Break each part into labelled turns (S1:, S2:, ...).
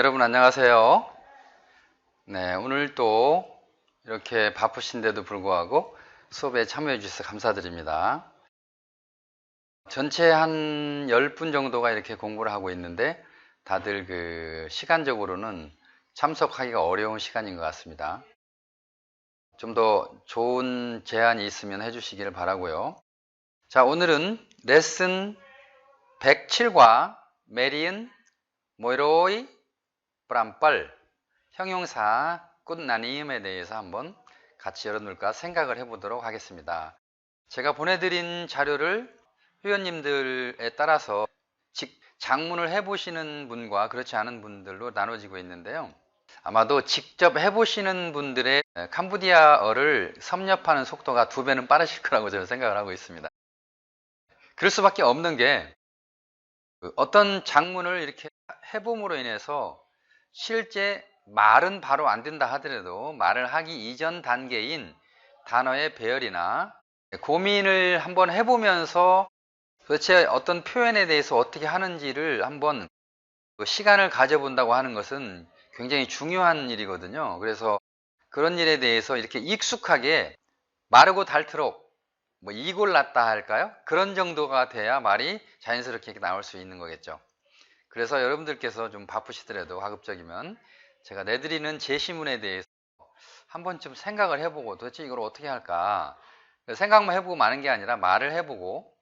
S1: 여러분 안녕하세요. 오늘 또 이렇게 바쁘신데도 불구하고 수업에 참여해 주셔서 감사드립니다. 전체 한 10분 정도가 이렇게 공부를 하고 있는데 다들 시간적으로는 참석하기가 어려운 시간인 것 같습니다. 좀 더 좋은 제안이 있으면 해주시기를 바라고요. 자, 오늘은 레슨 107과 메리은 모이로이 프람빨 형용사 꽃나님에 대해서 한번 같이 여러분들과 생각을 해보도록 하겠습니다. 제가 보내드린 자료를 회원님들에 따라서 장문을 해보시는 분과 그렇지 않은 분들로 나눠지고 있는데요. 아마도 직접 해보시는 분들의 캄보디아어를 섭렵하는 속도가 2배는 빠르실 거라고 저는 생각을 하고 있습니다. 그럴 수밖에 없는 게 어떤 장문을 이렇게 해봄으로 인해서 실제 말은 바로 안 된다 하더라도 말을 하기 이전 단계인 단어의 배열이나 고민을 한번 해보면서 도대체 어떤 표현에 대해서 어떻게 하는지를 한번 시간을 가져본다고 하는 것은 굉장히 중요한 일이거든요. 그래서 그런 일에 대해서 이렇게 익숙하게 마르고 닳도록 이골랐다 할까요? 그런 정도가 돼야 말이 자연스럽게 나올 수 있는 거겠죠. 그래서 여러분들께서 좀 바쁘시더라도 가급적이면 제가 내드리는 제시문에 대해서 한 번쯤 생각을 해보고 도대체 이걸 어떻게 할까 생각만 해보고 마는 게 아니라 말을 해보고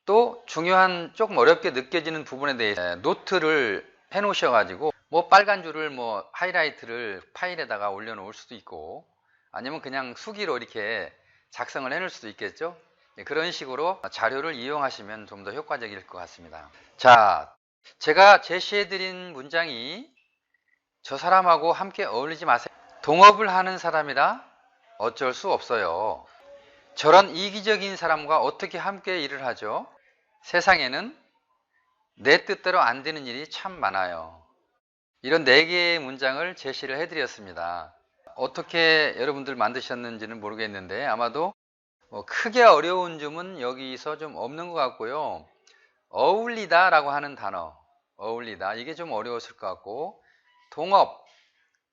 S1: 또 중요한 조금 어렵게 느껴지는 부분에 대해서 노트를 해 놓으셔가지고 빨간 줄을 하이라이트를 파일에다가 올려놓을 수도 있고 아니면 그냥 수기로 이렇게 작성을 해놓을 수도 있겠죠. 그런 식으로 자료를 이용하시면 좀 더 효과적일 것 같습니다. 자, 제가 제시해드린 문장이 저 사람하고 함께 어울리지 마세요. 동업을 하는 사람이라 어쩔 수 없어요. 저런 이기적인 사람과 어떻게 함께 일을 하죠? 세상에는 내 뜻대로 안 되는 일이 참 많아요. 이런 4개의 문장을 제시를 해드렸습니다. 어떻게 여러분들 만드셨는지는 모르겠는데 아마도 크게 어려운 점은 여기서 좀 없는 것 같고요. 어울리다 라고 하는 단어, 어울리다, 이게 좀 어려웠을 것 같고,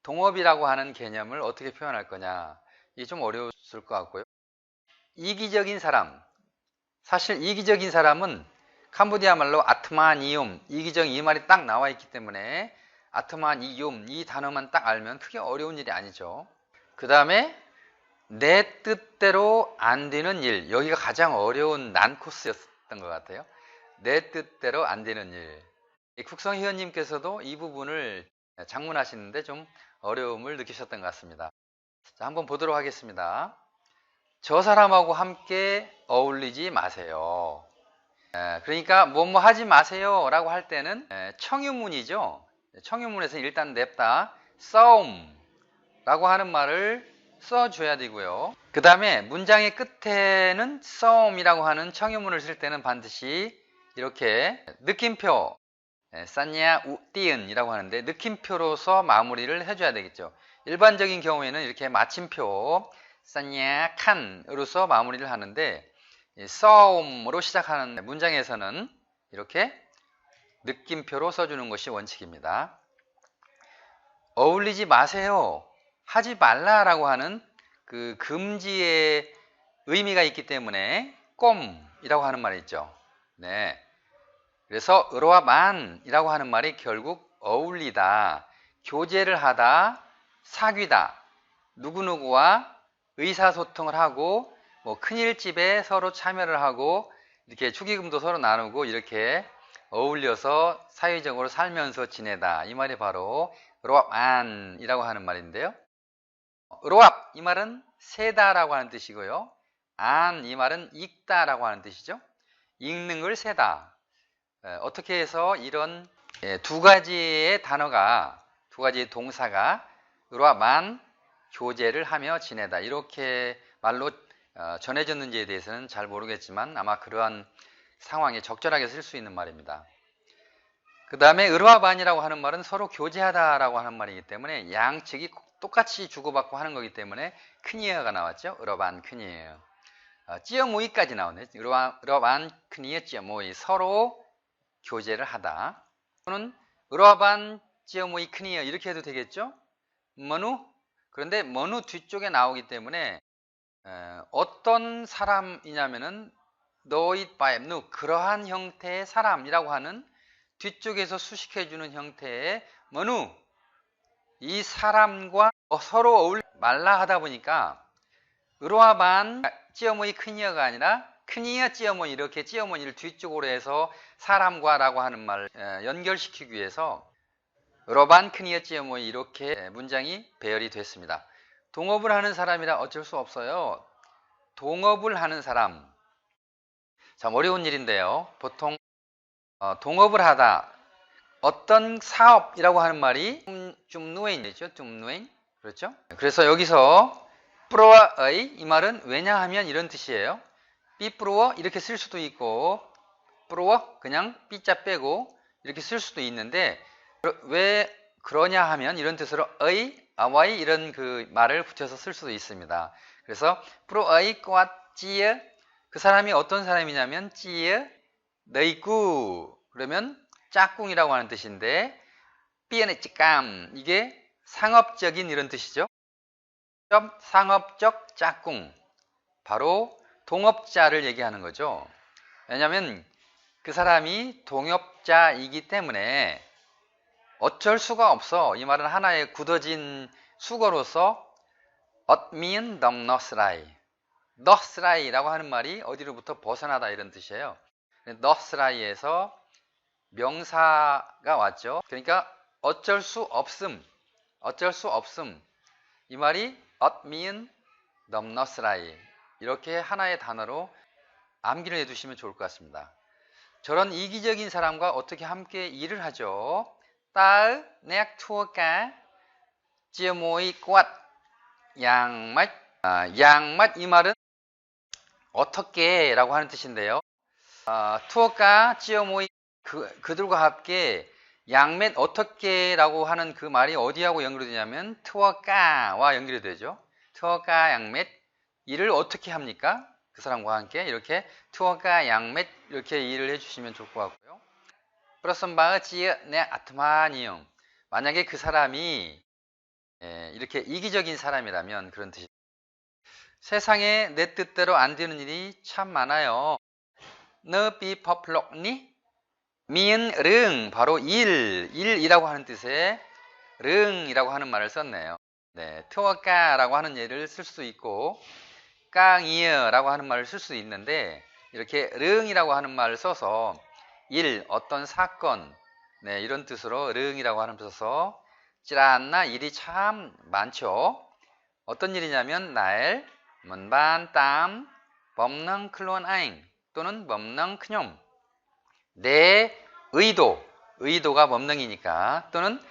S1: 동업이라고 하는 개념을 어떻게 표현할 거냐, 이게 좀 어려웠을 것 같고요. 이기적인 사람, 사실 이기적인 사람은 캄보디아 말로 아트마니움, 이기적 이 말이 딱 나와 있기 때문에 아트마니움 이 단어만 딱 알면 크게 어려운 일이 아니죠. 그 다음에 내 뜻대로 안 되는 일, 여기가 가장 어려운 난코스였던 것 같아요. 내 뜻대로 안 되는 일. 국성 회원님께서도 이 부분을 장문하시는데 좀 어려움을 느끼셨던 것 같습니다. 자, 한번 보도록 하겠습니다. 저 사람하고 함께 어울리지 마세요. 그러니까 뭐뭐 하지 마세요 라고 할 때는 청유문이죠. 청유문에서 일단 냅다 싸움 라고 하는 말을 써줘야 되고요. 그 다음에 문장의 끝에는 싸움이라고 하는 청유문을 쓸 때는 반드시 이렇게 느낌표 산냐 우띠은 이라고 하는데 느낌표로서 마무리를 해줘야 되겠죠. 일반적인 경우에는 이렇게 마침표 산냐 칸으로서 마무리를 하는데 싸움으로 시작하는 문장에서는 이렇게 느낌표로 써주는 것이 원칙입니다. 어울리지 마세요, 하지 말라라고 하는 그 금지의 의미가 있기 때문에 꼼이라고 하는 말이 있죠. 네. 그래서 으로와만이라고 하는 말이 결국 어울리다, 교제를 하다, 사귀다, 누구누구와 의사소통을 하고 큰일집에 서로 참여를 하고 이렇게 축의금도 서로 나누고 이렇게 어울려서 사회적으로 살면서 지내다, 이 말이 바로 으로왑안이라고 하는 말인데요. 으로왑 이 말은 세다라고 하는 뜻이고요. 안 이 말은 읽다라고 하는 뜻이죠. 읽는 걸 세다. 어떻게 해서 이런 두 가지의 단어가, 두 가지의 동사가 으로왑안 교제를 하며 지내다 이렇게 말로 전해졌는지에 대해서는 잘 모르겠지만 아마 그러한 상황에 적절하게 쓸 수 있는 말입니다. 그 다음에 으로아반이라고 하는 말은 서로 교제하다라고 하는 말이기 때문에 양측이 똑같이 주고받고 하는 거기 때문에 크니어가 나왔죠. 으로반 크니어. 찌어모이까지 나오네. 으로반 크니어 찌어모이, 서로 교제를 하다. 또는 으로아반 찌어모이 크니어 이렇게 해도 되겠죠? 머누. 그런데 머누 뒤쪽에 나오기 때문에 어떤 사람이냐면은 너잇 바엠누 그러한 형태의 사람이라고 하는 뒤쪽에서 수식해주는 형태의 머누 이 사람과 서로 어울려 말라 하다 보니까 으로아반 찌어모이 크니어가 아니라 크니어 찌어모이 이렇게 찌어모이를 뒤쪽으로 해서 사람과 라고 하는 말을 연결시키기 위해서 으로반 크니어 찌어모이 이렇게 문장이 배열이 됐습니다. 동업을 하는 사람이라 어쩔 수 없어요. 동업을 하는 사람 참 어려운 일인데요. 보통 동업을 하다 어떤 사업이라고 하는 말이 좀 누에인이죠. 좀 누에인 그렇죠? 그래서 여기서 프로와의 이 말은 왜냐하면 이런 뜻이에요. 삐프로워 이렇게 쓸 수도 있고 프로워 그냥 삐자 빼고 이렇게 쓸 수도 있는데 왜 그러냐 하면 이런 뜻으로 의, 아와이 이런 그 말을 붙여서 쓸 수도 있습니다. 그래서 프로의 꼬아찌에 그 사람이 어떤 사람이냐면 찌에 너이꾸 그러면 짝꿍이라고 하는 뜻인데 삐에네 찌감 이게 상업적인 이런 뜻이죠. 상업적 짝꿍 바로 동업자를 얘기하는 거죠. 왜냐하면 그 사람이 동업자이기 때문에 어쩔 수가 없어. 이 말은 하나의 굳어진 수거로서 엇미은 덤너스라이 너스라이라고 하는 말이 어디로부터 벗어나다 이런 뜻이에요. 너스라이에서 명사가 왔죠. 그러니까 어쩔 수 없음 이 말이 엇미은 덤너스라이 이렇게 하나의 단어로 암기를 해두시면 좋을 것 같습니다. 저런 이기적인 사람과 어떻게 함께 일을 하죠? 따으 내악 투어까 찌어모이 꽈 양맛 양맛 이 말은 어떻게 라고 하는 뜻인데요. 투어까 찌어모이 그들과 함께 양맷 어떻게 라고 하는 그 말이 어디하고 연결이 되냐면 투어까와 연결이 되죠. 투어까 양맷 일을 어떻게 합니까? 그 사람과 함께 이렇게 투어까 양맷 이렇게 일을 해주시면 좋을 것 같고요. 프로선바의 지에 내 아트마니용 만약에 그 사람이 이렇게 이기적인 사람이라면 그런 뜻이 세상에 내 뜻대로 안 되는 일이 참 많아요. 너비 퍼플록니 미은 릉 바로 일이라고 하는 뜻의 릉이라고 하는 말을 썼네요. 네, 투어까라고 하는 예를 쓸 수도 있고 깡이어라고 하는 말을 쓸 수도 있는데 이렇게 릉이라고 하는 말을 써서 어떤 사건 네, 이런 뜻으로 릉이라고 하는 뜻을 써서 찌라나 일이 참 많죠. 어떤 일이냐면 날 먼반 땀 범능 클론 아잉 또는 범능 크뇽 내 의도가 범능이니까 또는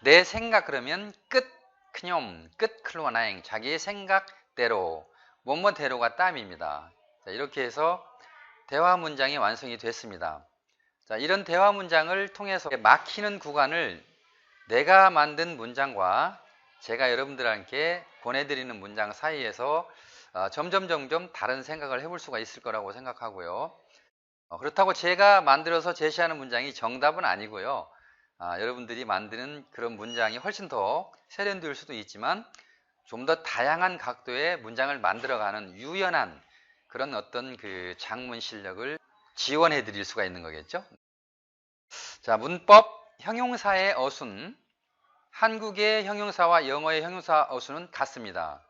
S1: 내 생각 그러면 끝 크뇽 끝 클론 아잉 자기의 생각대로 뭐뭐대로가 땀입니다. 자, 이렇게 해서 대화 문장이 완성이 됐습니다. 자, 이런 대화 문장을 통해서 막히는 구간을 내가 만든 문장과 제가 여러분들께 보내드리는 문장 사이에서 점점 다른 생각을 해볼 수가 있을 거라고 생각하고요. 그렇다고 제가 만들어서 제시하는 문장이 정답은 아니고요. 여러분들이 만드는 그런 문장이 훨씬 더 세련될 수도 있지만 좀 더 다양한 각도의 문장을 만들어가는 유연한 그런 어떤 그 작문 실력을 지원해 드릴 수가 있는 거겠죠. 자, 문법 형용사의 어순 한국의 형용사와 영어의 형용사 어순은 같습니다.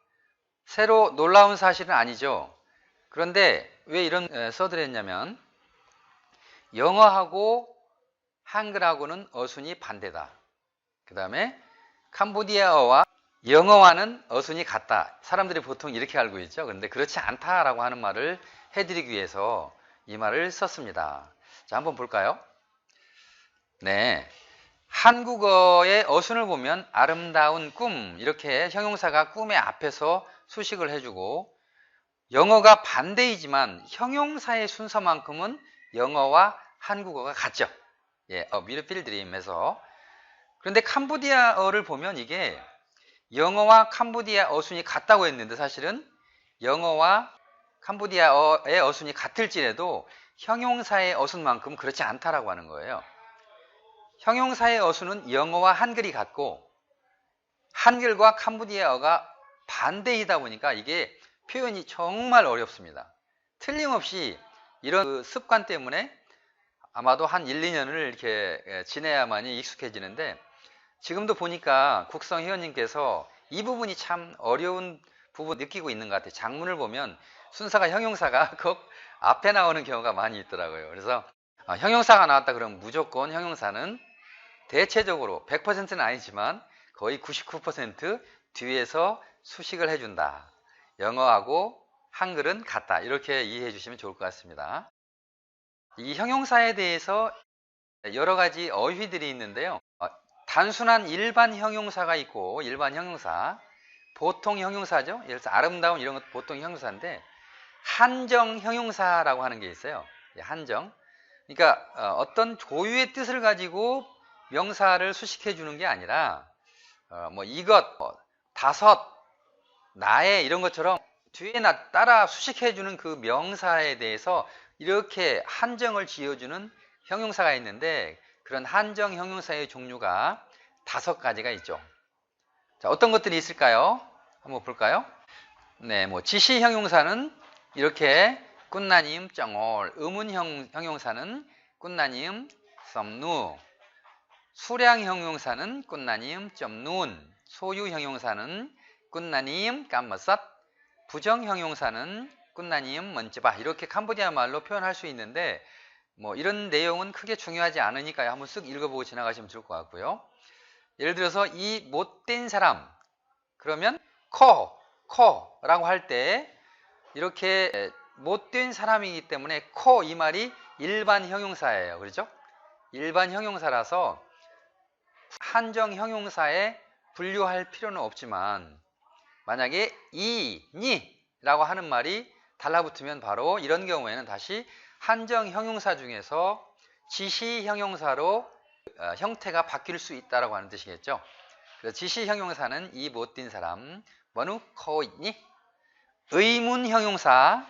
S1: 새로 놀라운 사실은 아니죠. 그런데 왜 이런 써드렸냐면 영어하고 한글하고는 어순이 반대다. 그 다음에 캄보디아어와 영어와는 어순이 같다. 사람들이 보통 이렇게 알고 있죠. 그런데 그렇지 않다라고 하는 말을 해드리기 위해서 이 말을 썼습니다. 자, 한번 볼까요? 네. 한국어의 어순을 보면 아름다운 꿈 이렇게 형용사가 꿈의 앞에서 수식을 해주고 영어가 반대이지만 형용사의 순서만큼은 영어와 한국어가 같죠. 예, beautiful dream에서. 그런데 캄보디아어를 보면 이게 영어와 캄보디아 어순이 같다고 했는데 사실은 영어와 캄보디아어의 어순이 같을지라도 형용사의 어순만큼 그렇지 않다라고 하는 거예요. 형용사의 어수는 영어와 한글이 같고 한글과 캄보디아어가 반대이다 보니까 이게 표현이 정말 어렵습니다. 틀림없이 이런 그 습관 때문에 아마도 한 1, 2년을 이렇게 지내야만이 익숙해지는데, 지금도 보니까 국성 회원님께서 이 부분이 참 어려운 부분 느끼고 있는 것 같아요. 장문을 보면 순서가 형용사가 꼭 앞에 나오는 경우가 많이 있더라고요. 그래서 형용사가 나왔다 그러면 무조건 형용사는 대체적으로 100%는 아니지만 거의 99% 뒤에서 수식을 해준다. 영어하고 한글은 같다. 이렇게 이해해 주시면 좋을 것 같습니다. 이 형용사에 대해서 여러 가지 어휘들이 있는데요. 단순한 일반 형용사가 있고 일반 형용사, 보통 형용사죠. 예를 들어서 아름다운 이런 것도 보통 형용사인데 한정 형용사라고 하는 게 있어요. 한정. 그러니까 어떤 고유의 뜻을 가지고 명사를 수식해 주는 게 아니라 뭐 이것, 다섯, 나의 이런 것처럼 뒤에 따라 수식해 주는 그 명사에 대해서 이렇게 한정을 지어주는 형용사가 있는데, 그런 한정 형용사의 종류가 5가지가 있죠. 자, 어떤 것들이 있을까요? 한번 볼까요? 네, 뭐 지시 형용사는 이렇게 꾼나님 쩡올, 의문 형용사는 꾼나님 썸누, 수량 형용사는 꾼나님 점눈, 소유 형용사는 꾼나님 깜머삿, 부정 형용사는 꾼나님 먼지바. 이렇게 캄보디아 말로 표현할 수 있는데 뭐 이런 내용은 크게 중요하지 않으니까요. 한번 쓱 읽어보고 지나가시면 좋을 것 같고요. 예를 들어서 이 못된 사람 그러면 코라고 할 때 이렇게 못된 사람이기 때문에 코, 이 말이 일반 형용사예요. 그렇죠? 일반 형용사라서 한정 형용사에 분류할 필요는 없지만 만약에 이, 니 라고 하는 말이 달라붙으면 바로 이런 경우에는 다시 한정 형용사 중에서 지시 형용사로 형태가 바뀔 수 있다라고 하는 뜻이겠죠. 그래서 지시 형용사는 이 못된 사람, 뭐누 코 있니? 의문 형용사는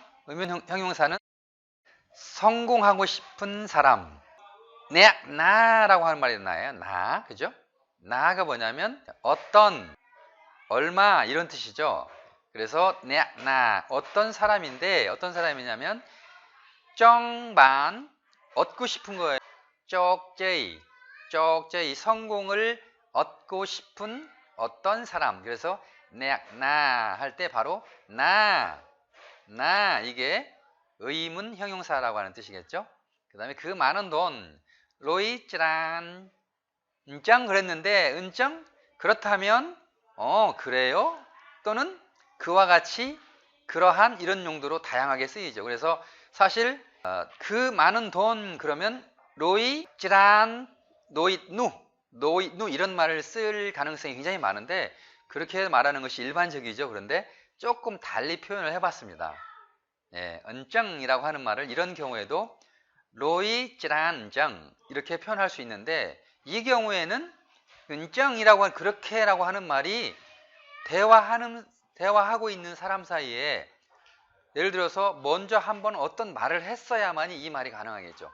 S1: 성공하고 싶은 사람, 나라고 하는 말이 나요. 그죠? 나가 뭐냐면 어떤, 얼마 이런 뜻이죠. 그래서 어떤 사람인데 어떤 사람이냐면 정반 얻고 싶은 거예요. 쪽제이 성공을 얻고 싶은 어떤 사람. 그래서 나 할 때 바로 나 이게 의문 형용사라고 하는 뜻이겠죠. 그 다음에 그 많은 돈 로이 찌란 은짱 그랬는데 은짱 그렇다면 그래요? 또는 그와 같이 그러한 이런 용도로 다양하게 쓰이죠. 그래서 사실 그 많은 돈 그러면 로이 찌란 노잇누 이런 말을 쓸 가능성이 굉장히 많은데 그렇게 말하는 것이 일반적이죠. 그런데 조금 달리 표현을 해봤습니다. 은정이라고 하는 말을 이런 경우에도 로이 찌란정 이렇게 표현할 수 있는데, 이 경우에는 은정이라고 하는 그렇게라고 하는 말이 대화하고 있는 사람 사이에 예를 들어서 먼저 한번 어떤 말을 했어야만이 이 말이 가능하겠죠.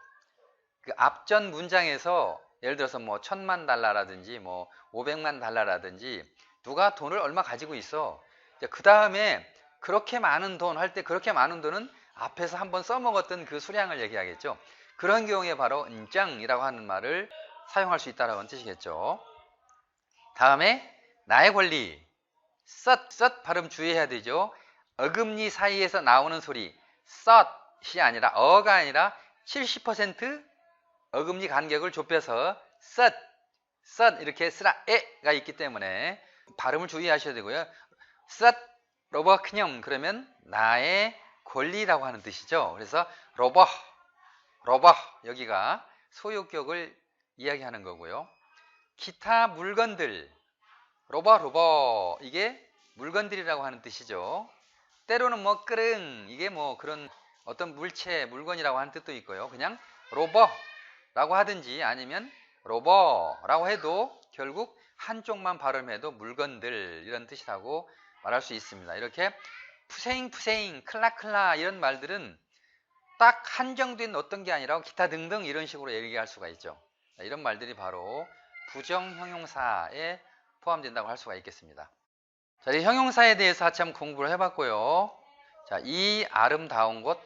S1: 그 앞전 문장에서 예를 들어서 뭐 1000만 달러라든지 뭐 500만 달러라든지 누가 돈을 얼마 가지고 있어. 그 다음에 그렇게 많은 돈 할 때 그렇게 많은 돈은 앞에서 한번 써먹었던 그 수량을 얘기하겠죠. 그런 경우에 바로 은짱이라고 하는 말을 사용할 수 있다는 뜻이겠죠. 다음에 나의 권리 썹 발음 주의해야 되죠. 어금니 사이에서 나오는 소리 썹이 아니라 어가 아니라 70% 어금니 간격을 좁혀서 썹 이렇게 스라에가 있기 때문에 발음을 주의하셔야 되고요. 썹 로버 그냥 그러면 나의 권리라고 하는 뜻이죠. 그래서 로버 여기가 소유격을 이야기하는 거고요. 기타 물건들 로버 이게 물건들이라고 하는 뜻이죠. 때로는 뭐 끄릉 이게 뭐 그런 어떤 물체 물건이라고 하는 뜻도 있고요. 그냥 로버라고 하든지 아니면 로버라고 해도 결국 한쪽만 발음해도 물건들 이런 뜻이라고 말할 수 있습니다. 이렇게 푸세잉 클라클라 이런 말들은 딱 한정된 어떤 게 아니라 기타 등등 이런 식으로 얘기할 수가 있죠. 이런 말들이 바로 부정형용사에 포함된다고 할 수가 있겠습니다. 자, 이 형용사에 대해서 한참 공부를 해봤고요. 자, 이 아름다운 곳,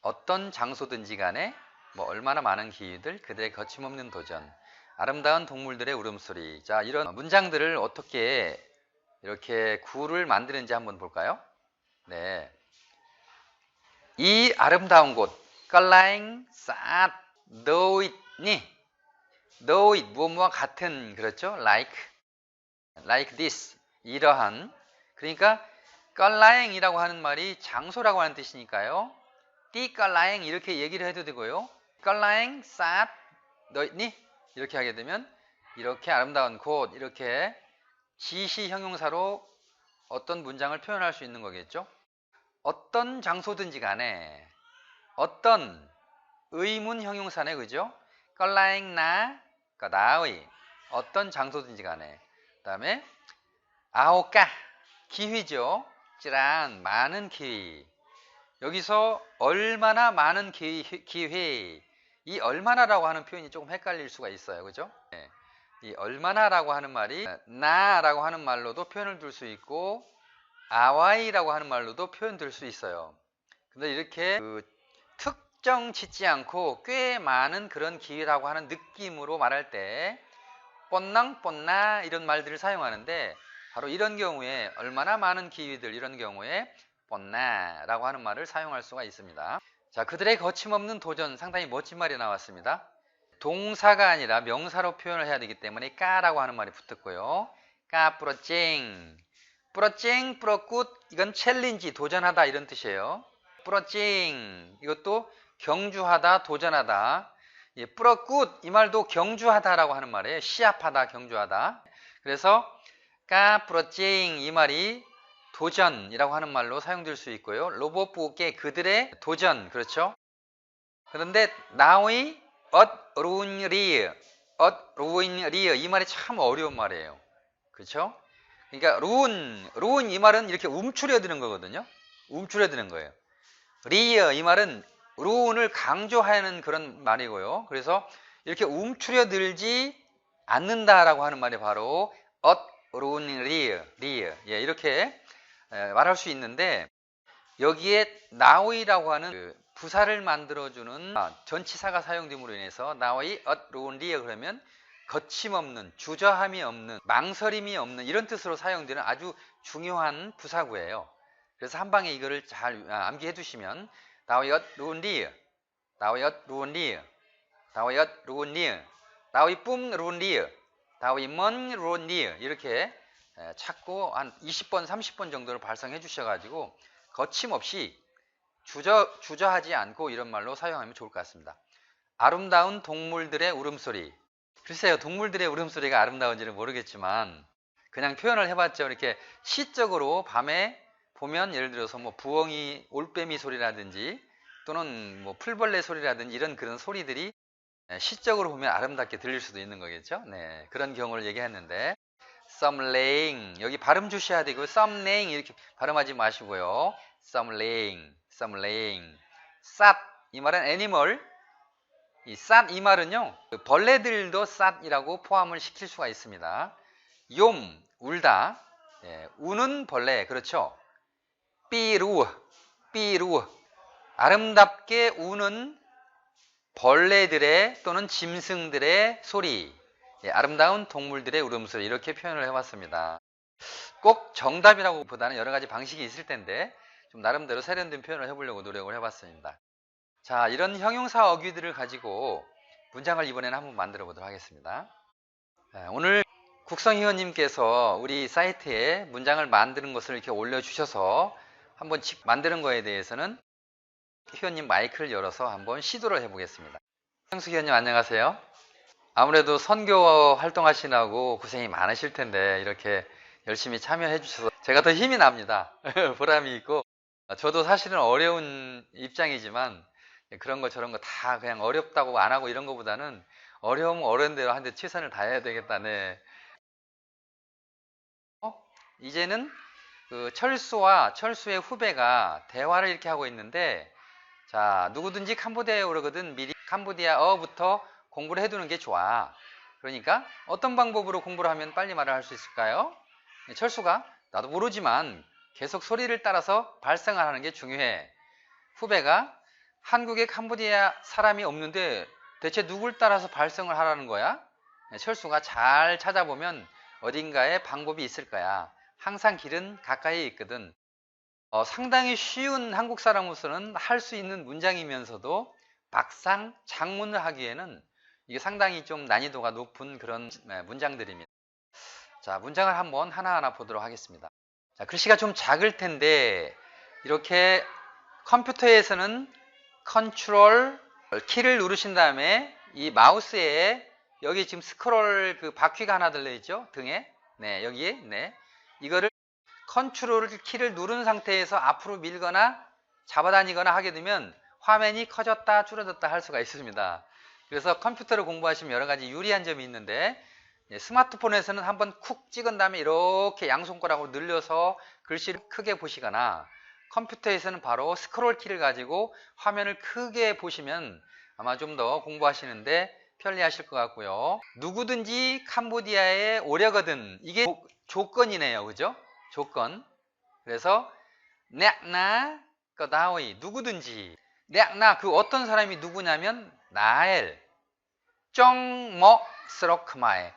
S1: 어떤 장소든지 간에 얼마나 많은 기회들, 그들의 거침없는 도전, 아름다운 동물들의 울음소리. 자, 이런 문장들을 어떻게 이렇게 구를 만드는지 한번 볼까요? 네. 이 아름다운 곳, 깔라잉 싹 though it니, though it 무엇과 같은, 그렇죠? like this, 이러한. 그러니까 깔라잉이라고 하는 말이 장소라고 하는 뜻이니까요. 띠 깔라잉 이렇게 얘기를 해도 되고요. 깔라잉 싹 though it니 이렇게 하게 되면 이렇게 아름다운 곳, 이렇게 지시 형용사로 어떤 문장을 표현할 수 있는 거겠죠. 어떤 장소든지 간에, 어떤 의문 형용사네, 그죠? 깔라잉 나, 나의, 어떤 장소든지 간에. 그 다음에 아오까, 기회죠. 찌란, 많은 기회. 여기서 얼마나 많은 기회. 이 얼마나라고 하는 표현이 조금 헷갈릴 수가 있어요, 그죠? 네. 이 얼마나라고 하는 말이 나라고 하는 말로도 표현을 둘 수 있고 아와이라고 하는 말로도 표현될 수 있어요. 근데 이렇게 특정 짓지 않고 꽤 많은 그런 기회라고 하는 느낌으로 말할 때 뻔낭 뻔나 이런 말들을 사용하는데, 바로 이런 경우에 얼마나 많은 기회들, 이런 경우에 뻔나라고 하는 말을 사용할 수가 있습니다. 자, 그들의 거침없는 도전, 상당히 멋진 말이 나왔습니다. 동사가 아니라 명사로 표현을 해야 되기 때문에 까라고 하는 말이 붙었고요. 까 뿌러쨍, 뿌러쨍 뿌러굿, 이건 챌린지, 도전하다 이런 뜻이에요. 뿌러쨍, 이것도 경주하다, 도전하다. 예, 뿌러굿, 이 말도 경주하다라고 하는 말이에요. 시합하다, 경주하다. 그래서 까 뿌러쨍, 이 말이 도전이라고 하는 말로 사용될 수 있고요. 로봇부께 그들의 도전, 그렇죠? 그런데 나의 엇룬리어, 엇룬리어, 이 말이 참 어려운 말이에요. 그렇죠? 그러니까 룬 이 말은 이렇게 움츠려드는 거거든요. 움츠려드는 거예요. 리어 이 말은 룬을 강조하는 그런 말이고요. 그래서 이렇게 움츠려들지 않는다라고 하는 말이 바로 엇룬리어, 리어, 예, 이렇게 말할 수 있는데, 여기에 나오이라고 하는 부사를 만들어주는 전치사가 사용됨으로 인해서 나오이 엇룬리어 그러면 거침없는, 주저함이 없는, 망설임이 없는 이런 뜻으로 사용되는 아주 중요한 부사구예요. 그래서 한 방에 이거를 잘 암기해 두시면 나오이 엇룬리어, 나오이 엇룬리어, 나오이 엇룬리어, 나오이 뿜 룬리어, 나오이 먼 룬리어, 이렇게 찾고 한 20번, 30번 정도를 발성해 주셔가지고 거침없이 주저하지 않고 이런 말로 사용하면 좋을 것 같습니다. 아름다운 동물들의 울음소리. 글쎄요, 동물들의 울음소리가 아름다운지는 모르겠지만 그냥 표현을 해봤죠. 이렇게 시적으로 밤에 보면 예를 들어서 부엉이, 올빼미 소리라든지 또는 풀벌레 소리라든지 이런 그런 소리들이 시적으로 보면 아름답게 들릴 수도 있는 거겠죠. 네, 그런 경우를 얘기했는데, some rain, 여기 발음 주셔야 되고 some rain 이렇게 발음하지 마시고요. some rain, some rain. 쌌, 이 말은 애니멀. 이 쌌, 이 말은요, 벌레들도 쌌이라고 포함을 시킬 수가 있습니다. 욤, 울다. 예, 우는 벌레, 그렇죠. 삐루, 삐루, 아름답게 우는 벌레들의 또는 짐승들의 소리, 예, 아름다운 동물들의 울음소리, 이렇게 표현을 해봤습니다. 꼭 정답이라고 보다는 여러 가지 방식이 있을 텐데 좀 나름대로 세련된 표현을 해보려고 노력을 해봤습니다. 자, 이런 형용사 어귀들을 가지고 문장을 이번에는 한번 만들어 보도록 하겠습니다. 오늘 국성희원님께서 우리 사이트에 문장을 만드는 것을 이렇게 올려주셔서 한번 만드는 거에 대해서는 희원님 마이크를 열어서 한번 시도를 해보겠습니다. 형수 희원님 안녕하세요. 아무래도 선교 활동하시느라고 고생이 많으실 텐데 이렇게 열심히 참여해 주셔서 제가 더 힘이 납니다. 보람이 있고, 저도 사실은 어려운 입장이지만 그런 거 저런 거 다 그냥 어렵다고 안 하고 이런 거보다는 어려우면 어려운 대로 한데 최선을 다해야 되겠다네. 이제는 철수와 철수의 후배가 대화를 이렇게 하고 있는데, 자, 누구든지 캄보디아에 오르거든 미리 캄보디아어부터 공부를 해두는 게 좋아. 그러니까 어떤 방법으로 공부를 하면 빨리 말을 할 수 있을까요? 철수가 나도 모르지만 계속 소리를 따라서 발성을 하는 게 중요해. 후배가 한국에 캄보디아 사람이 없는데 대체 누굴 따라서 발성을 하라는 거야? 철수가 잘 찾아보면 어딘가에 방법이 있을 거야. 항상 길은 가까이에 있거든. 상당히 쉬운 한국 사람으로서는 할 수 있는 문장이면서도 막상 작문을 하기에는 이게 상당히 좀 난이도가 높은 그런 문장들입니다. 자, 문장을 한번 하나하나 보도록 하겠습니다. 자, 글씨가 좀 작을 텐데 이렇게 컴퓨터에서는 컨트롤 키를 누르신 다음에 이 마우스에 여기 지금 스크롤 그 바퀴가 하나 들려있죠? 등에. 네, 여기에. 네. 이거를 컨트롤 키를 누른 상태에서 앞으로 밀거나 잡아다니거나 하게 되면 화면이 커졌다 줄어졌다 할 수가 있습니다. 그래서 컴퓨터를 공부하시면 여러 가지 유리한 점이 있는데 스마트폰에서는 한번 쿡 찍은 다음에 이렇게 양손가락으로 늘려서 글씨를 크게 보시거나 컴퓨터에서는 바로 스크롤 키를 가지고 화면을 크게 보시면 아마 좀 더 공부하시는데 편리하실 것 같고요. 누구든지 캄보디아에 오려거든. 이게 조건이네요. 그죠? 조건. 그래서 넥나 거다오이 누구든지 넥나 그 어떤 사람이 누구냐면 나엘 쩡머 스로크마에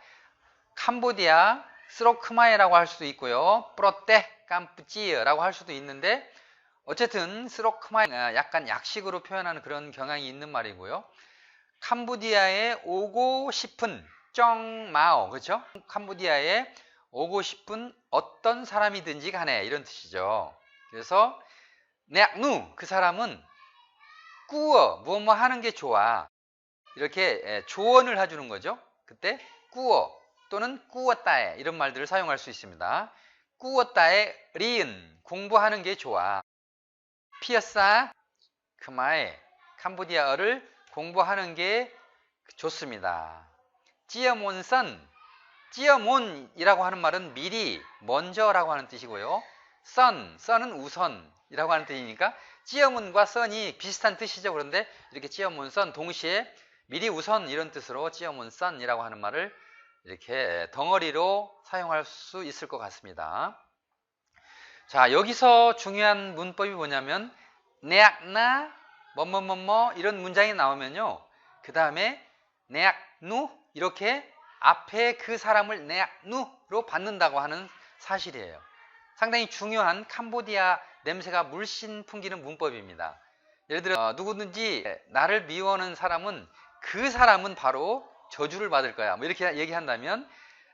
S1: 캄보디아 스로크마에라고 할 수도 있고요. 프로떼 깜푸찌라고 할 수도 있는데 어쨌든 스로크마에 약간 약식으로 표현하는 그런 경향이 있는 말이고요. 캄보디아에 오고 싶은 쩡마오 그렇죠? 캄보디아에 오고 싶은 어떤 사람이든지 간에 이런 뜻이죠. 그래서 네누 그 사람은 꾸어 뭐 하는 게 좋아 이렇게 조언을 해주는 거죠. 그때 꾸어 또는 꾸었다에 이런 말들을 사용할 수 있습니다. 꾸었다에 리은 공부하는 게 좋아. 피어싸 그마에 캄보디아어를 공부하는 게 좋습니다. 찌어몬선 찌어몬이라고 하는 말은 미리 먼저라고 하는 뜻이고요. 선은 우선이라고 하는 뜻이니까 찌어몬과 선이 비슷한 뜻이죠. 그런데 이렇게 찌어몬선 동시에 미리 우선 이런 뜻으로 찌어몬선이라고 하는 말을 이렇게 덩어리로 사용할 수 있을 것 같습니다. 자, 여기서 중요한 문법이 뭐냐면 네악나 뭐뭐뭐뭐 이런 문장이 나오면요. 그 다음에 네악누 이렇게 앞에 그 사람을 네악누로 받는다고 하는 사실이에요. 상당히 중요한 캄보디아 냄새가 물씬 풍기는 문법입니다. 예를 들어 누구든지 나를 미워하는 사람은 그 사람은 바로 저주를 받을 거야. 뭐 이렇게 얘기한다면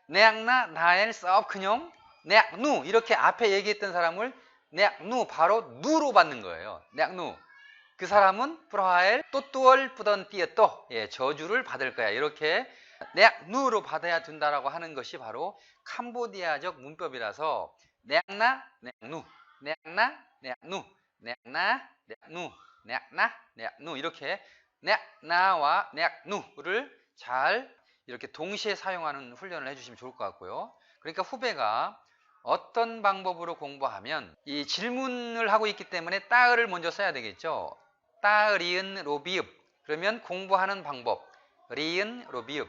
S1: 네악나 나엘 썩 그뇽 네악누 이렇게 앞에 얘기했던 사람을 네악누 바로 누로 받는 거예요. 네악누 그 사람은 프라하엘 또뚜얼 뿌던 띠에또 저주를 받을 거야. 이렇게 네악누로 받아야 된다라고 하는 것이 바로 캄보디아적 문법이라서 네악나 네악누 네악나 네악누 네악나 네악누 네악나 네악누 이렇게 네악나와 네악누를 잘 이렇게 동시에 사용하는 훈련을 해주시면 좋을 것 같고요. 그러니까 후배가 어떤 방법으로 공부하면 이 질문을 하고 있기 때문에 따을을 먼저 써야 되겠죠. 따을이은 로비읍 그러면 공부하는 방법 리은 로비읍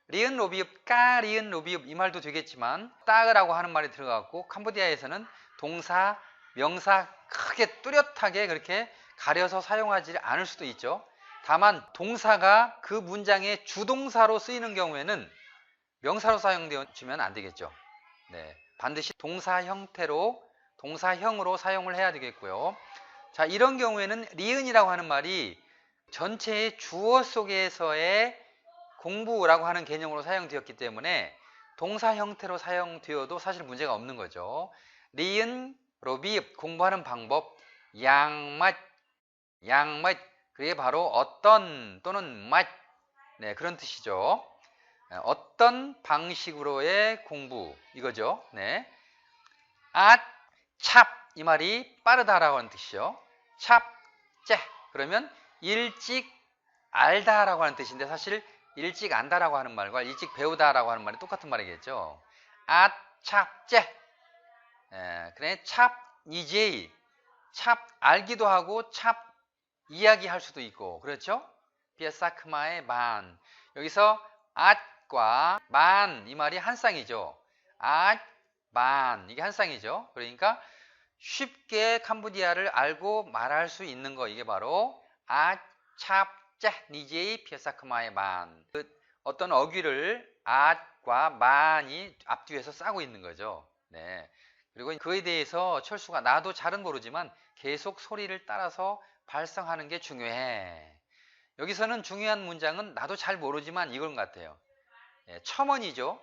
S1: 리은 로비읍 까리은 로비읍 이 말도 되겠지만 따을이라고 하는 말이 들어갔고 캄보디아에서는 동사 명사 크게 뚜렷하게 그렇게 가려서 사용하지 않을 수도 있죠. 다만 동사가 그 문장의 주동사로 쓰이는 경우에는 명사로 사용되면 안 되겠죠. 네, 반드시 동사 형태로 동사형으로 사용을 해야 되겠고요. 자, 이런 경우에는 리은이라고 하는 말이 전체의 주어 속에서의 공부라고 하는 개념으로 사용되었기 때문에 동사 형태로 사용되어도 사실 문제가 없는 거죠. 리은, 로비읍, 공부하는 방법, 양맛, 그게 바로 어떤 또는 맛, 네, 그런 뜻이죠. 어떤 방식으로의 공부 이거죠. 네. 찹 이 말이 빠르다라고 하는 뜻이죠. 찹, 째 그러면 일찍 알다라고 하는 뜻인데 사실 일찍 안다라고 하는 말과 일찍 배우다라고 하는 말이 똑같은 말이겠죠. 찹, 째 그래 찹 이제이 찹 알기도 하고 찹 이야기할 수도 있고 그렇죠. 비아사크마의 반 여기서 at과 만 이 말이 한 쌍이죠. at, 만 이게 한 쌍이죠. 그러니까 쉽게 캄보디아를 알고 말할 수 있는 거 이게 바로 at, chap, 짜, 니제이, 피사크마의 만. 어떤 어귀를 at과 만이 앞뒤에서 싸고 있는 거죠. 네. 그리고 그에 대해서 철수가 나도 잘은 모르지만 계속 소리를 따라서 발성하는 게 중요해. 여기서는 중요한 문장은 나도 잘 모르지만 이건 같아요. 첨언이죠.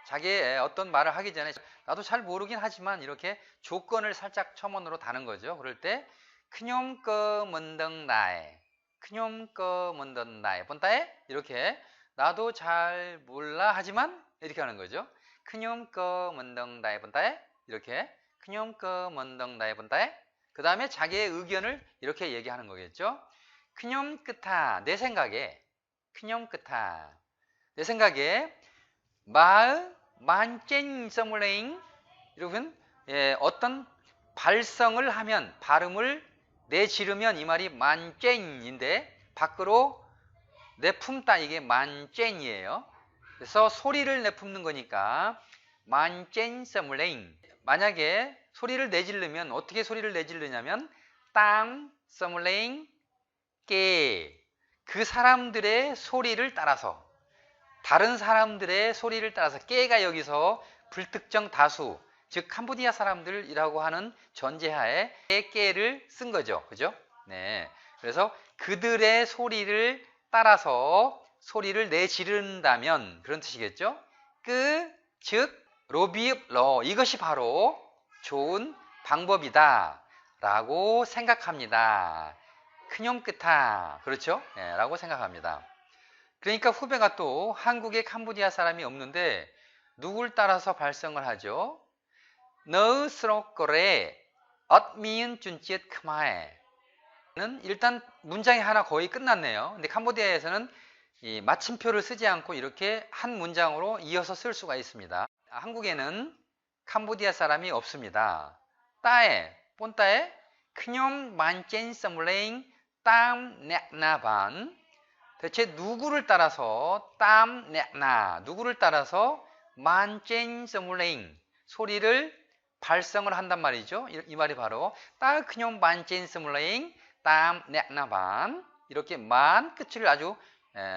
S1: 자기의 어떤 말을 하기 전에 나도 잘 모르긴 하지만 이렇게 조건을 살짝 첨언으로 다는 거죠. 그럴 때 크뇽 거 먼덩 나에 크뇽 거 먼덩 나에 본따에 이렇게 나도 잘 몰라 하지만 이렇게 하는 거죠. 크뇽 거 먼덩 나에 본따에 이렇게 크뇽 거 먼덩 나에 본따에 그 다음에 자기의 의견을 이렇게 얘기하는 거겠죠. 크뇽 끝하 내 생각에 크뇽 끝하 내 생각에 마의 만쨍 서물레잉 이러면 어떤 발성을 하면 발음을 내지르면 이 말이 만쨍인데 밖으로 내품다 이게 만쨍이에요. 그래서 소리를 내품는 거니까 만쨍 서물레잉 만약에 소리를 내지르면 어떻게 소리를 내지르냐면 땅 서물레잉 깨 그 사람들의 소리를 따라서 다른 사람들의 소리를 따라서 깨가 여기서 불특정 다수 즉 캄보디아 사람들이라고 하는 전제하에 깨를 쓴 거죠. 그죠? 네. 그래서 그들의 소리를 따라서 소리를 내지른다면 그런 뜻이겠죠? 즉 로비읍 러 이것이 바로 좋은 방법이다 라고 생각합니다. 크뇽 끝하 그렇죠? 네, 라고 생각합니다. 그러니까 후배가 또 한국에 캄보디아 사람이 없는데 누굴 따라서 발성을 하죠? 너 스로꼬레 엇미은 쭌찌읒 크마에는 일단 문장이 하나 거의 끝났네요. 근데 캄보디아에서는 이 마침표를 쓰지 않고 이렇게 한 문장으로 이어서 쓸 수가 있습니다. 한국에는 캄보디아 사람이 없습니다. 따에 본따에 크뇽 만젠 서물레잉 땀 넥나반 대체 누구를 따라서 땀 넥나 누구를 따라서 만젠 서물레잉 소리를 발성을 한단 말이죠. 이 말이 바로 따 크뇽 만젠 서물레잉 땀 넥나반 이렇게 만 끝을 아주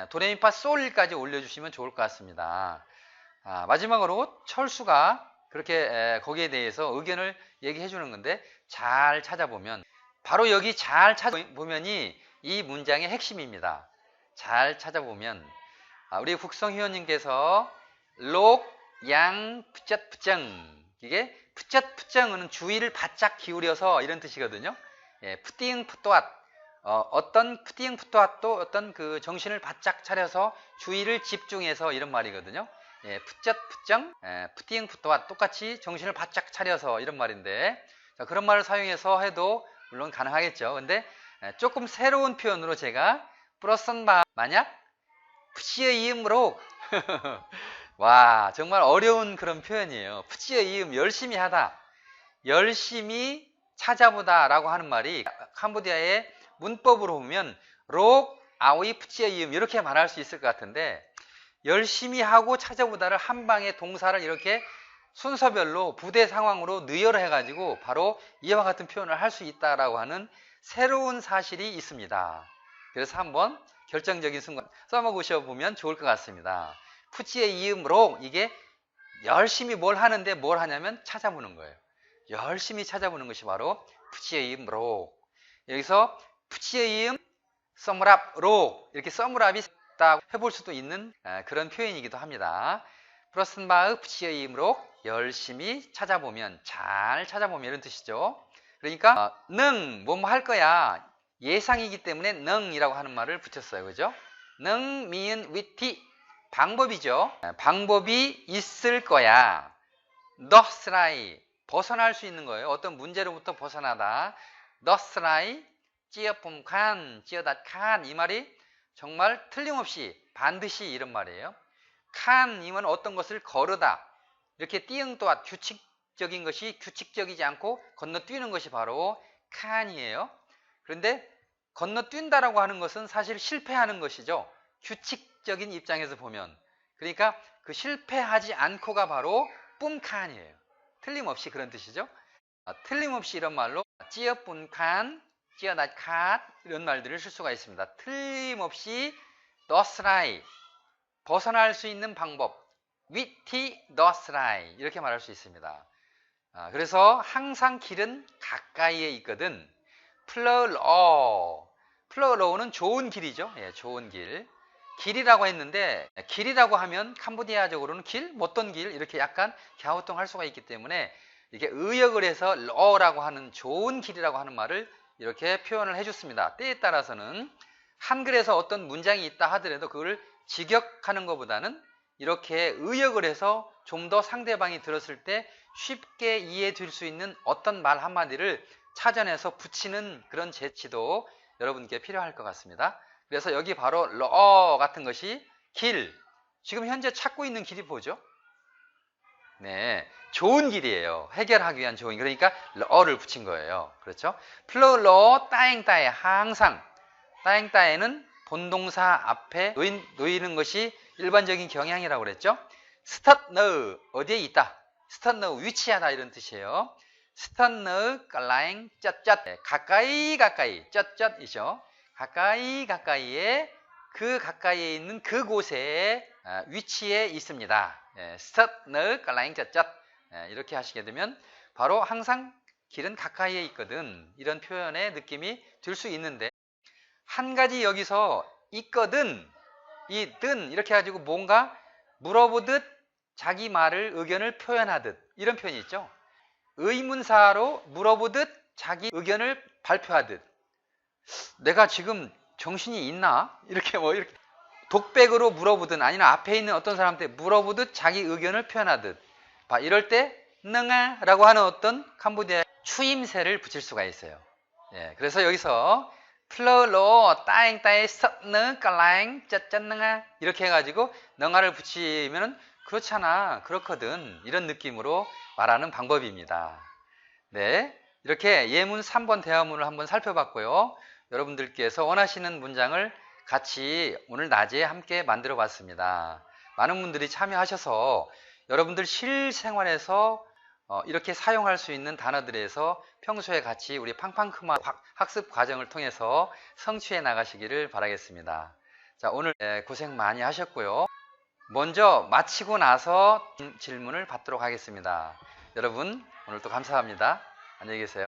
S1: 도레미파 솔까지 올려주시면 좋을 것 같습니다. 마지막으로 철수가 그렇게 거기에 대해서 의견을 얘기해 주는 건데 잘 찾아보면 바로 여기 잘 찾아보면이 이 문장의 핵심입니다. 잘 찾아보면 우리 국성회원님께서 록, 양, 푸젓, 푸정 이게 푸젓, 푸정은 주의를 바짝 기울여서 이런 뜻이거든요. 푸띵, 푸또앗 어떤 푸띵, 푸또앗도 어떤 그 정신을 바짝 차려서 주의를 집중해서 이런 말이거든요. 푸젓, 푸정, 푸띵, 푸또앗 똑같이 정신을 바짝 차려서 이런 말인데 그런 말을 사용해서 해도 물론 가능하겠죠. 근데 조금 새로운 표현으로 제가 플러스바 만약 푸치의 이음으로 와 정말 어려운 그런 표현이에요. 푸치의 이음 열심히 하다 열심히 찾아보다 라고 하는 말이 캄보디아의 문법으로 보면 록 아오이 푸치의 이음 이렇게 말할 수 있을 것 같은데 열심히 하고 찾아보다를 한 방에 동사를 이렇게 순서별로 부대 상황으로 느열을 해가지고 바로 이와 같은 표현을 할 수 있다라고 하는 새로운 사실이 있습니다. 그래서 한번 결정적인 순간 써먹으셔 보면 좋을 것 같습니다. 푸치의 이음으로 이게 열심히 뭘 하는데 뭘 하냐면 찾아보는 거예요. 열심히 찾아보는 것이 바로 푸치의 이음으로 여기서 푸치의 이음 써무랍로 이렇게 써무랍이 딱 해볼 수도 있는 그런 표현이기도 합니다. 프로슨바흐 푸치의 이음으로 열심히 찾아보면 잘 찾아보면 이런 뜻이죠. 그러니까 능 뭐뭐 할 거야 예상이기 때문에 능이라고 하는 말을 붙였어요. 그죠? 능 미은 위티 방법이죠. 방법이 있을 거야. 너스라이 벗어날 수 있는 거예요. 어떤 문제로부터 벗어나다. 너스라이 찌어품칸 찌어닷칸 이 말이 정말 틀림없이 반드시 이런 말이에요. 칸이면 어떤 것을 거르다. 이렇게 띠응 또한 규칙적인 것이 규칙적이지 않고 건너뛰는 것이 바로 칸이에요. 그런데 건너뛴다라고 하는 것은 사실 실패하는 것이죠. 지역적인 입장에서 보면, 그러니까 그 실패하지 않고가 바로 뿜칸이에요. 틀림없이 그런 뜻이죠. 틀림없이 이런 말로 찌어 뿜칸, 찌어 낫캇 이런 말들을 쓸 수가 있습니다. 틀림없이 너스라이 벗어날 수 있는 방법, 위티 너스라이 이렇게 말할 수 있습니다. 그래서 항상 길은 가까이에 있거든. 플러러는 좋은 길이죠. 예, 좋은 길. 길이라고 했는데, 길이라고 하면 캄보디아적으로는 길, 못던 길 이렇게 약간 갸우뚱할 수가 있기 때문에 이게 의역을 해서 러라고 하는 좋은 길이라고 하는 말을 이렇게 표현을 해줬습니다. 때에 따라서는 한글에서 어떤 문장이 있다 하더라도 그걸 직역하는 것보다는 이렇게 의역을 해서 좀 더 상대방이 들었을 때 쉽게 이해될 수 있는 어떤 말 한마디를 찾아내서 붙이는 그런 재치도 여러분께 필요할 것 같습니다. 그래서 여기 바로 러 같은 것이 길, 지금 현재 찾고 있는 길이 뭐죠? 네, 좋은 길이에요. 해결하기 위한 좋은 길. 그러니까 러를 붙인 거예요. 그렇죠? 플러러 따잉따에 항상, 따잉따에는 본동사 앞에 놓이는 것이 일반적인 경향이라고 그랬죠? 스tat너 어디에 있다? 스tat너 위치하다 이런 뜻이에요. 스tat너 깔라잉 쩌쩌 가까이 쩌쩌이죠. 가까이에 그 가까이에 있는 그곳에 위치에 있습니다. 스tat너 깔라잉 쩌쩌 이렇게 하시게 되면 바로 항상 길은 가까이에 있거든 이런 표현의 느낌이 들 수 있는데, 한 가지 여기서 있거든, 이 든 이렇게 해가지고 뭔가 물어보듯 자기 말을 의견을 표현하듯 이런 표현이 있죠. 의문사로 물어보듯 자기 의견을 발표하듯, 내가 지금 정신이 있나? 이렇게 이렇게 독백으로 물어보든 아니면 앞에 있는 어떤 사람한테 물어보듯 자기 의견을 표현하듯, 이럴 때 능아 라고 하는 어떤 캄보디아 추임새를 붙일 수가 있어요. 예, 그래서 여기서 플러로 따잉따에 섭느 깔라잉 쩌쩌능아 이렇게 해가지고 능아를 붙이면은 그렇잖아, 그렇거든 이런 느낌으로 말하는 방법입니다. 네, 이렇게 예문 3번 대화문을 한번 살펴봤고요. 여러분들께서 원하시는 문장을 같이 오늘 낮에 함께 만들어 봤습니다. 많은 분들이 참여하셔서 여러분들 실생활에서 이렇게 사용할 수 있는 단어들에서 평소에 같이 우리 팡팡크마 학습 과정을 통해서 성취해 나가시기를 바라겠습니다. 자, 오늘 고생 많이 하셨고요. 먼저 마치고 나서 질문을 받도록 하겠습니다. 여러분 오늘도 감사합니다. 안녕히 계세요.